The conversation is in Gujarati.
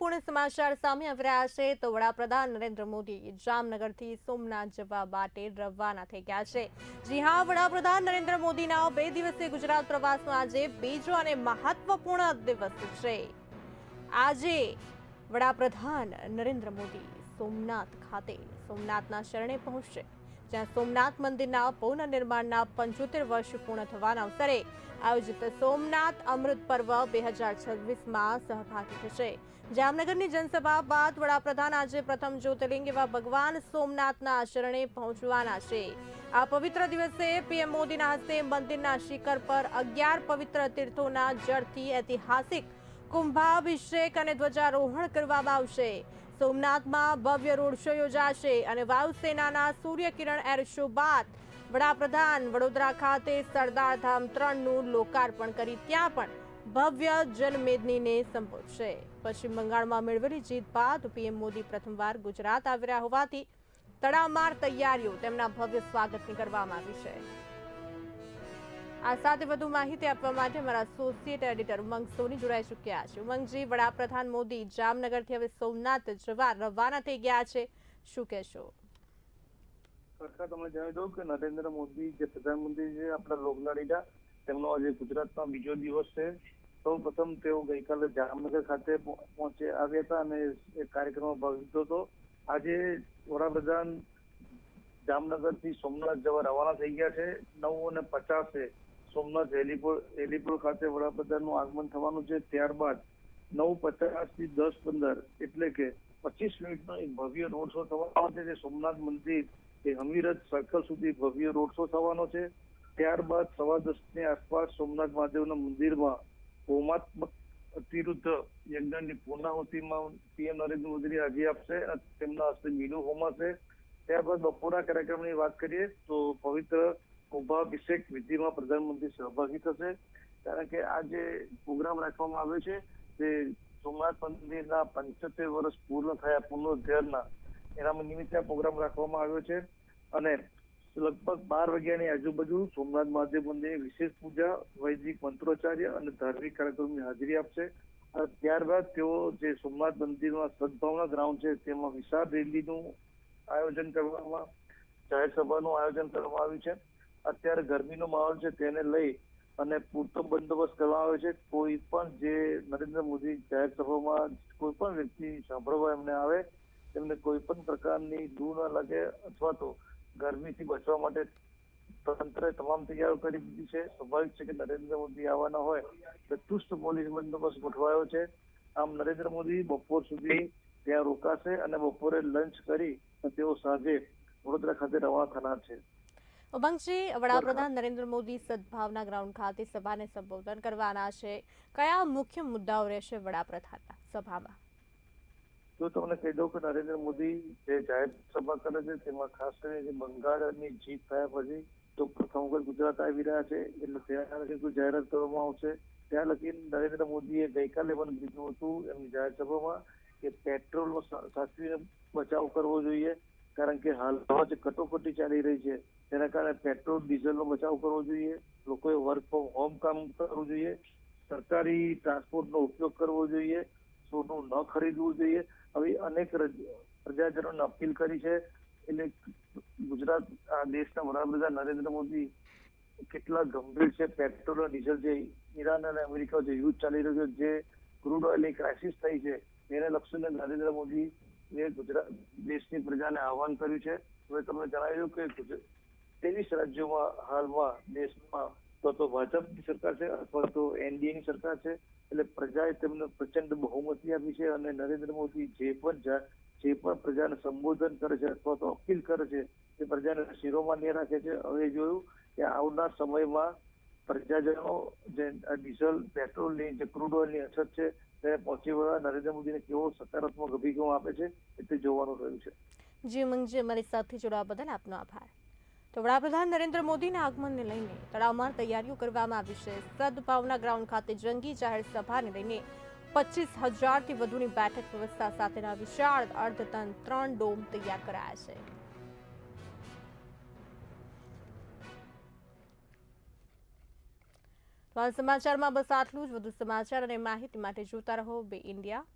મહત્વપૂર્ણ સમાચાર સામે આવી રહ્યા છે તો વડાપ્રધાન નરેન્દ્ર મોદી જામનગરથી સોમનાથ જવા માટે રવાના થઈ ગયા છે। જી હા, વડાપ્રધાન નરેન્દ્ર મોદીના 2 દિવસીય ગુજરાત પ્રવાસનો આજે બીજો અને મહત્વપૂર્ણ દિવસ છે। આજે વડાપ્રધાન નરેન્દ્ર મોદી સોમનાથ ખાતે સોમનાથના શરણે પહોંચશે, જ્યાં સોમનાથ મંદિરના પુનઃનિર્માણના 75 વર્ષ પૂર્ણ થવાના અવસરે આયોજિત સોમનાથ અમૃત પર્વ 2026માં સહભાગી થશે। જામનગરની જનસભા બાદ વડાપ્રધાન આજે પ્રથમ જ્યોતિર્લિંગ એવા ભગવાન સોમનાથના શરણે પહોંચવાના છે। આ પવિત્ર દિવસે પીએમ મોદીના હસ્તે મંદિરના શિખર પર 11 પવિત્ર તીર્થોના જળથી ઐતિહાસિક કુંભાભિષેક અને ધ્વજારોહણ કરવામાં આવશે। સોમનાથમાં ભવ્ય રોડ શો યોજાશે અને વાયુસેનાના સૂર્યકિરણ એર શો બાદ વડાપ્રધાન વડોદરા ખાતે સરદાર ધામ 3નું લોકાર્પણ કરી ત્યાં પણ ભવ્ય જનમેદનીને સંબોધશે। પશ્ચિમ બંગાળમાં મેળવેલી જીત બાદ પીએમ મોદી પ્રથમવાર ગુજરાત આવી રહ્યા હોવાથી તડામાર તૈયારીઓ તેમના ભવ્ય સ્વાગતની કરવામાં આવી છે। આ સાથે વધુ માહિતી આપવા માટે અમારા એસોસિએટ એડિટર ઉમંગ સોની જોડાઈ ચૂક્યા છે। ઉમંગજી, વડાપ્રધાન મોદી જામનગરથી હવે સોમનાથ જવા રવાના થઈ ગયા છે, શું કહેશો? તમે જણાવી દો કે નરેન્દ્ર મોદી જે પ્રધાનમંત્રી છે આપણા લોકલાડીના, તેમનો આજે ગુજરાતમાં બીજો દિવસ છે। સૌ પ્રથમ તેઓ ગઈકાલે જામનગર ખાતે આવ્યા હતા અને એક કાર્યક્રમમાં ભાગ લીધો હતો। આજે વડાપ્રધાન જામનગરથી સોમનાથ જવા રવાના થઈ ગયા છે। 9:50 સોમનાથ હેલીપોર્ટ ખાતે વડાપ્રધાનનું આગમન થવાનું છે। ત્યારબાદ 9:50 થી 10:15 એટલે કે 25 મિનિટનો એક ભવ્ય રોડ શો થવાનો છે, જે સોમનાથ મંદિર કે અમીરત સર્કલ સુધી ભવ્ય રોડ શો થવાનો છે। ત્યારબાદ 10:15ની આસપાસ સોમનાથ મહાદેવના મંદિરમાં હોમાત્મક અતિરુદ્ધ યજ્ઞની પૂર્ણાહુતિમાં પીએમ નરેન્દ્ર મોદી હાજરી આપશે અને તેમના હસ્તે મીનું હોમાશે। ત્યારબાદ બપોરના કાર્યક્રમની વાત કરીએ તો પવિત્ર કુંભાભિષેક વિધિમાં પ્રધાનમંત્રી સહભાગી થશે, કારણ કે આ જે પ્રોગ્રામ રાખવામાં આવ્યો છે તે સોમનાથ મંદિરના 75 વર્ષ પૂર્ણ થયા પુનઃધ્યારના એના નિમિત્તે આ પ્રોગ્રામ રાખવામાં આવ્યો છે અને લગભગ 12 વાગ્યાની આજુબાજુ સોમનાથ મહાદેવ મંદિરની વિશેષ પૂજા, વૈદિક મંત્રોચ્ચાર્ય અને ધાર્મિક કાર્યક્રમની હાજરી આપશે। ત્યારબાદ તેઓ જે સોમનાથ મંદિરમાં સદભાવના ગ્રાઉન્ડ છે તેમાં વિશાળ રેલીનું આયોજન કરવામાં, જાહેર સભાનું આયોજન કરવામાં આવ્યું છે। અત્યારે ગરમીનો માહોલ છે તેને લઈ અને પૂરતો બંદોબસ્ત કરવામાં આવ્યો છે। કોઈ પણ જે નરેન્દ્ર મોદી જાહેર સભામાં કોઈ પણ વ્યક્તિ સાંભળવા એમને આવે તેમને કોઈ પણ પ્રકારની લૂ ન લાગે અથવા તો ગરમીથી બચવા માટે તંત્રે તમામ તૈયારીઓ કરી દીધી છે। સ્વાભાવિક છે કે નરેન્દ્ર મોદી આવવાના હોય તો ચુસ્ત પોલીસ બંદોબસ્ત ગોઠવાયો છે। આમ નરેન્દ્ર મોદી બપોર સુધી ત્યાં રોકાશે અને બપોરે લંચ કરી તેઓ સાંજે વડોદરા ખાતે રવાના થનાર છે। ઉમંગજી, વડાપ્રધાન નરેન્દ્ર મોદી સદભાવના ગ્રાઉન્ડ ખાતે સભાને સંબોધન કરવાના છે, કયા મુખ્ય મુદ્દાઓ રહેશે વડાપ્રધાનના સભામાં? જો તમને કહી દઉં કે નરેન્દ્ર મોદી જે જાહેર સભા કરે છે તેમાં ખાસ કરીને જે બંગાળની જીત થયા પછી તો પ્રથમ વખત ગુજરાત આવી રહ્યા છે, એટલે ત્યાં લગી કોઈ જાહેરાત કરવામાં આવશે। ત્યાં લગી નરેન્દ્ર મોદીએ ગઈકાલે પણ કીધું હતું એમની જાહેર સભામાં કે પેટ્રોલનો સાચવીને બચાવ કરવો જોઈએ, કારણ કે હાલમાં જે કટોકટી ચાલી રહી છે તેના કારણે પેટ્રોલ ડીઝલનો બચાવ કરવો જોઈએ, લોકોએ વર્ક ફ્રોમ હોમ કામ કરવું જોઈએ, સરકારી ટ્રાન્સપોર્ટનો ઉપયોગ કરવો જોઈએ, સોનું ન ખરીદવું જોઈએ, આવી અનેક પ્રજાજનોને અપીલ કરી છે। એટલે ગુજરાત આ દેશના વડાપ્રધાન નરેન્દ્ર મોદી કેટલા ગંભીર છે, પેટ્રોલ અને ડીઝલ જે ઈરાન અને અમેરિકા જે યુદ્ધ ચાલી રહ્યું છે, જે ક્રૂડ ઓઇલની ક્રાઇસિસ થઈ છે તેને લક્ષીને નરેન્દ્ર મોદી ગુજરાત દેશની પ્રજાને આહવાન કર્યું છે। હવે તમને જણાવ્યું કે 23 રાજ્યોમાં હાલમાં દેશમાં તો ભાજપની સરકાર છે અથવા તો એનડીએની સરકાર છે, એટલે પ્રજાએ તેમને પ્રચંડ બહુમતી આપી છે અને નરેન્દ્ર મોદી જે પણ પ્રજાને સંબોધન કરે છે અથવા તો અપીલ કરે છે તે પ્રજાને શિરોમાન્ય રાખે છે। હવે જોયું કે આવનાર સમયમાં પ્રજાજનો જે ડીઝલ પેટ્રોલની જે ક્રૂડ ઓઇલની અછત છે તેને પહોંચી વળવા નરેન્દ્ર મોદીને કેવો સકારાત્મક અભિગમ આપે છે તે જોવાનું રહ્યું છે। જી ઉમંગજી, અમારી સાથે જોડાવા બદલ આપનો આભાર। તો વડાપ્રધાન નરેન્દ્ર મોદીના આગમનને લઈને તડામાર તૈયારીઓ કરવામાં આવી છે। સદભાવના ગ્રાઉન્ડ ખાતે જંગી જાહેર સભાને લઈને 25,000થી વધુની બેઠક વ્યવસ્થા સાથેના વિશાળ અર્ધતન 3 ડોમ તૈયાર કરાયા છે। તો આ સમાચારમાં બસ આટલું જ। વધુ સમાચાર અને માહિતી માટે જોતા રહો બે ઇન્ડિયા।